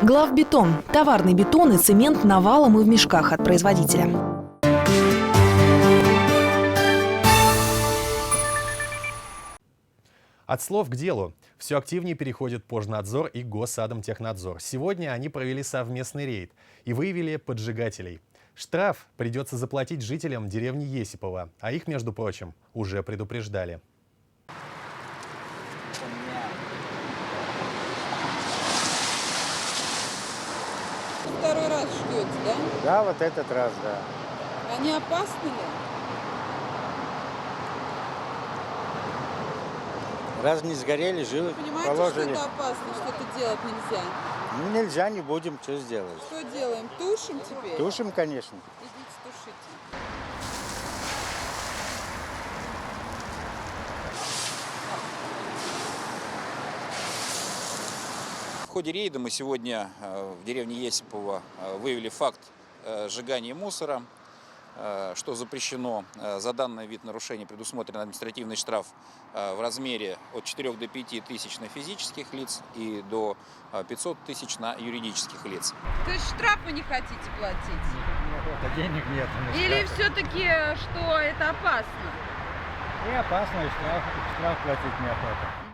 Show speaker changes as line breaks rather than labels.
Главбетон. Товарный бетон и цемент навалом и в мешках от производителя.
От слов к делу. Все активнее переходят Пожнадзор и Госатомтехнадзор. Сегодня они провели совместный рейд и выявили поджигателей. Штраф придется заплатить жителям деревни Есипово, а их, между прочим, уже предупреждали.
Второй раз ждете, да?
Да, вот этот раз, да.
Они опасны ли?
Раз не сгорели, живы,
Понимаете,
положили.
что это опасно, что это делать нельзя?
Ну, нельзя, не будем, что сделать.
Что делаем? Тушим теперь?
Тушим, конечно.
Идите тушите.
В ходе рейда мы сегодня в деревне Есипово выявили факт сжигания мусора, что запрещено. За данный вид нарушений предусмотрен административный штраф в размере от 4 до 5 тысяч на физических лиц и до 500 тысяч на юридических лиц.
То есть штраф вы не хотите платить?
Денег нет.
Или все-таки, что это опасно?
И опасно, и штраф платить неохота.